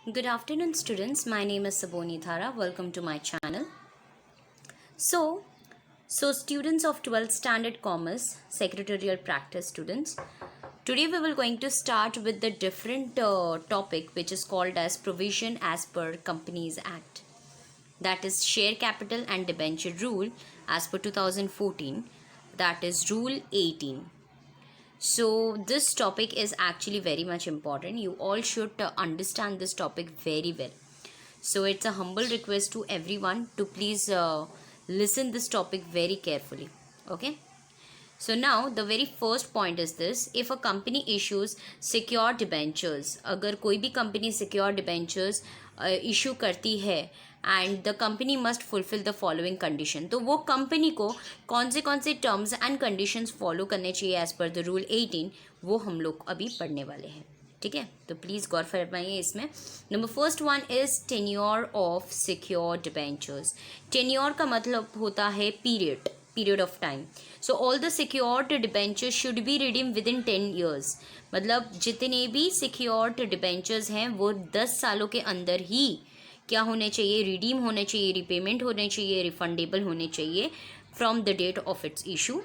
Good afternoon, students. My name is Saboni Thara. Welcome to my channel. So students of 12th Standard Commerce, Secretarial Practice students, today we will going to start with the different topic which is called as Provision as per Companies Act. That is Share Capital and Debenture Rule as per 2014. That is Rule 18. So this topic is actually very much important. You all should understand this topic very well. So it's a humble request to everyone to please listen this topic very carefully. Okay. So now the very first point is this: if a company issues secured debentures, अगर कोई भी company secured debentures issue करती है and the company must fulfill the following condition, तो वो company को कौन से terms and conditions follow करने चाहिए as per the rule 18, वो हम लोग अभी पढ़ने वाले हैं. ठीक है, तो प्लीज़ गौर फरमाइए इसमें. Number first one is tenure of secured debentures. Tenure का मतलब होता है period of time. So all the secured debentures should be redeem with in 10 years. मतलब जितने भी सिक्योर्ड डिबेंचर्स हैं वो 10 सालों के अंदर ही क्या होने चाहिए, रिडीम होने चाहिए, रिपेमेंट होने चाहिए, रिफंडेबल होने चाहिए from the date of its issue.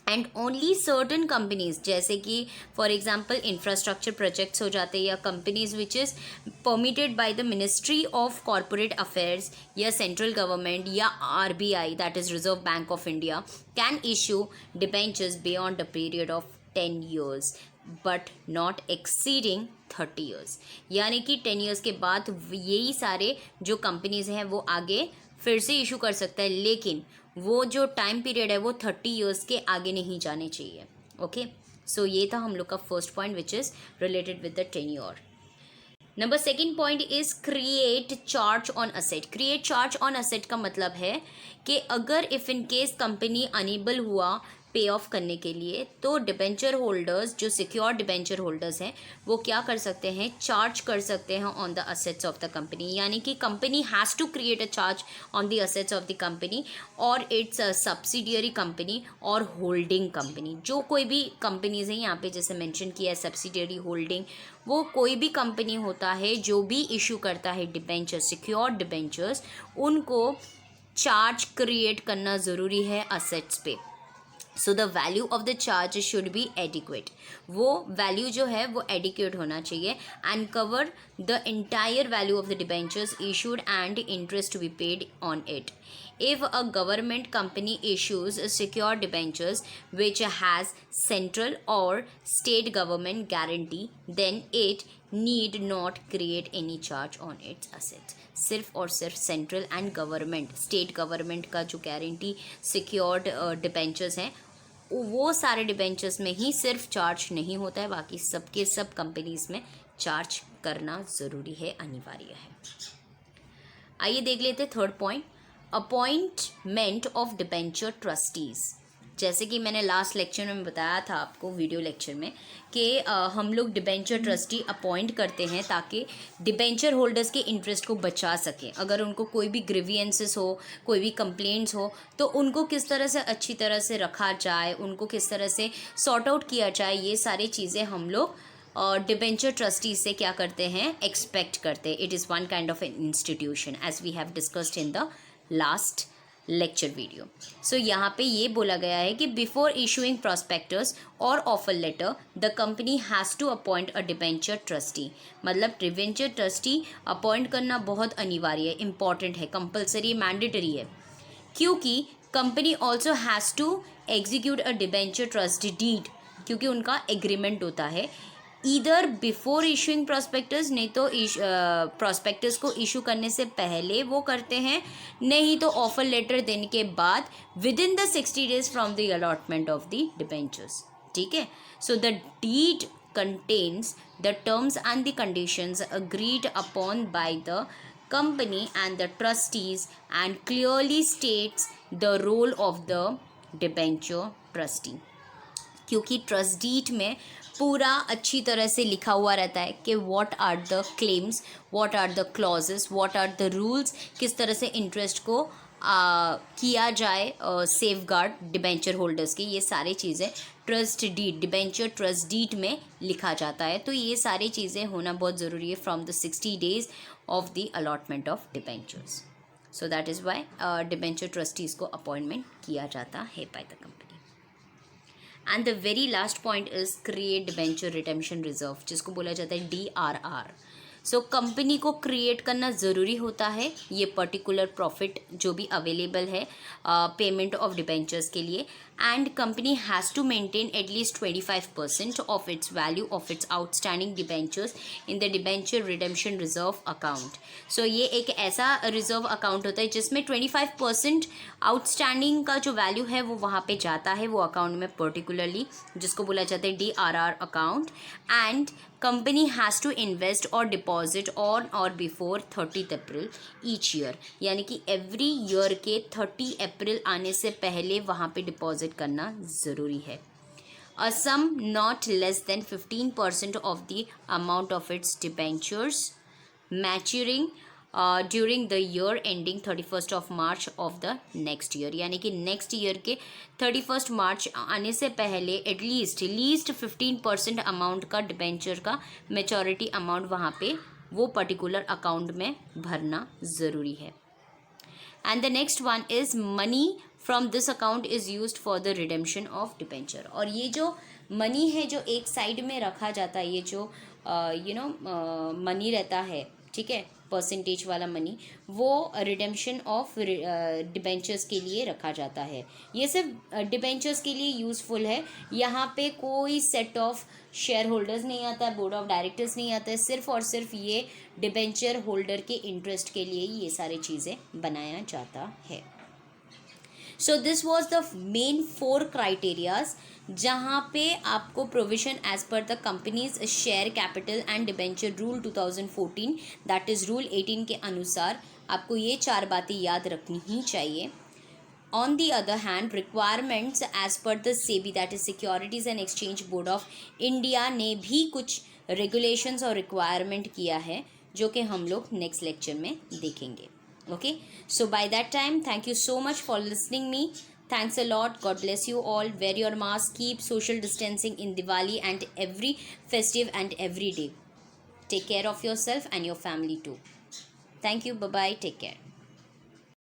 And only certain companies, जैसे कि फॉर एग्जाम्पल इंफ्रास्ट्रक्चर प्रोजेक्ट्स हो जाते हैं या companies which is permitted by the ministry of corporate affairs या सेंट्रल गवर्नमेंट या RBI, that is reserve bank of India, can issue debentures beyond a period of 10 years but not exceeding 30 years. यानी कि 10 years के बाद यही सारे जो companies हैं वो आगे फिर से इशू कर सकता है, लेकिन वो जो टाइम पीरियड है वो 30 years के आगे नहीं जाने चाहिए. ओके, सो ये था हम लोग का first point which is related with the tenure. Number second point is create charge on asset. Create charge on asset का मतलब है कि अगर if in case company unable हुआ पे ऑफ करने के लिए, तो डिबेंचर होल्डर्स जो सिक्योर डिबेंचर होल्डर्स हैं वो क्या कर सकते हैं, चार्ज कर सकते हैं on the assets of the company. यानी कि company has to create a charge on the assets of the company और इट्स अ सब्सिडियरी कंपनी और होल्डिंग कंपनी. जो कोई भी कंपनीज हैं यहाँ पे जैसे मेंशन किया है सब्सिडियरी, होल्डिंग, वो कोई भी कंपनी होता है जो भी इशू करता है डिबेंचर, सिक्योर डिबेंचर्स, उनको चार्ज क्रिएट करना ज़रूरी है असेट्स पे. So the value of the charge should be adequate. वो वैल्यू जो है वो एडिक्वेट होना चाहिए and cover the entire value of the debentures issued and interest to be paid on it. If a government company issues secure debentures which has central or state government guarantee, then it need not create any charge on its assets. सिर्फ और सिर्फ central and government, state government का जो guarantee secured debentures हैं वो सारे debentures में ही सिर्फ चार्ज नहीं होता है, बाकी सबके सब कंपनीज में चार्ज करना ज़रूरी है, अनिवार्य है. आइए देख लेते third point, appointment of debenture trustees. जैसे कि मैंने लास्ट लेक्चर में बताया था आपको, वीडियो लेक्चर में, कि हम लोग डिबेंचर ट्रस्टी अपॉइंट करते हैं ताकि डिबेंचर होल्डर्स के इंटरेस्ट को बचा सकें. अगर उनको कोई भी ग्रीवियंसेस हो, कोई भी कंप्लेंट्स हो, तो उनको किस तरह से अच्छी तरह से रखा जाए, उनको किस तरह से सॉर्ट आउट किया जाए, ये सारी चीज़ें हम लोग डिबेंचर ट्रस्टी से क्या करते हैं, एक्सपेक्ट करते हैं. It is one kind of an institution as we have discussed in the last lecture video. So यहाँ पे ये बोला गया है कि बिफोर इशूइंग प्रॉस्पेक्टस और offer letter the company has to appoint a debenture trustee. मतलब डिबेंचर ट्रस्टी अपॉइंट करना बहुत अनिवार्य है, इम्पॉर्टेंट है, कंपलसरी, मैंडेटरी है, क्योंकि company also has to execute a debenture trustee deed, क्योंकि उनका एग्रीमेंट होता है ईदर बिफोर इशूइंग प्रॉस्पेक्टस, नहीं तो प्रॉस्पेक्टस को इशू करने से पहले वो करते हैं, नहीं तो ऑफर लेटर देने के बाद within the 60 days from the allotment of the debentures. ठीक है, so the deed contains the terms and the conditions agreed upon by the company and the trustees and clearly states the role of the debenture trustee. क्योंकि trust deed में पूरा अच्छी तरह से लिखा हुआ रहता है कि what are the claims, what are the clauses, what are the rules, किस तरह से इंटरेस्ट को किया जाए सेफ गार्ड डिबेंचर होल्डर्स की, ये सारी चीज़ें trust deed, debenture trust deed में लिखा जाता है। तो ये सारी चीज़ें होना बहुत ज़रूरी है from the 60 days of the allotment of debentures. So that is why debenture trustees को अपॉइंटमेंट किया जाता है by the company. And the very last point is create debenture redemption reserve, जिसको बोला जाता है DRR। सो कंपनी को create करना ज़रूरी होता है ये पर्टिकुलर प्रॉफिट जो भी अवेलेबल है पेमेंट ऑफ डिबेंचर्स के लिए, and company has to maintain at least 25% of its value of its outstanding debentures in the debenture redemption reserve account. So ये एक ऐसा रिजर्व अकाउंट होता है जिसमें 25% आउटस्टैंडिंग का जो वैल्यू है वो वहाँ पे जाता है वो अकाउंट में पर्टिकुलरली, जिसको बोला जाता है DRR account. And company has to invest or deposit on or before 30 April each year, यानी कि एवरी ईयर के 30 अप्रैल आने से पहले वहाँ पे डिपॉजिट करना ज़रूरी है। A sum not less than 15% of the amount of its debentures maturing during the year ending 31st of March of the next year, यानी कि नेक्स्ट ईयर के 31st मार्च आने से पहले एटलीस्ट 15% अमाउंट का डिबेंचर का मेचोरिटी अमाउंट वहाँ पे वो पर्टिकुलर अकाउंट में भरना ज़रूरी है। And the next one is money from this account is used for the redemption of debenture. और ये जो मनी है जो एक साइड में रखा जाता है, ये जो मनी रहता है, ठीक है, परसेंटेज वाला मनी, वो रिडेम्पशन ऑफ डिबेंचर्स के लिए रखा जाता है। ये सिर्फ डिबेंचर्स के लिए यूज़फुल है, यहाँ पे कोई सेट ऑफ शेयर होल्डर्स नहीं आता है, बोर्ड ऑफ डायरेक्टर्स नहीं आता है, सिर्फ और सिर्फ ये डिबेंचर होल्डर के इंटरेस्ट के लिए ये सारी चीज़ें बनाया जाता है। So this was the main 4 criterias जहाँ पे आपको provision as per the companies share capital and debenture rule 2014 that is rule 18 के अनुसार आपको ये 4 बातें याद रखनी ही चाहिए। On the other hand requirements as per the SEBI that is securities and exchange board of India ने भी कुछ रेगुलेशंस और रिक्वायरमेंट किया है जो कि हम लोग नेक्स्ट लेक्चर में देखेंगे। Okay, so by that time, thank you so much for listening me. Thanks a lot. God bless you all. Wear your mask, keep social distancing in Diwali and every festive and every day. Take care of yourself and your family too. Thank you. Bye bye. Take care.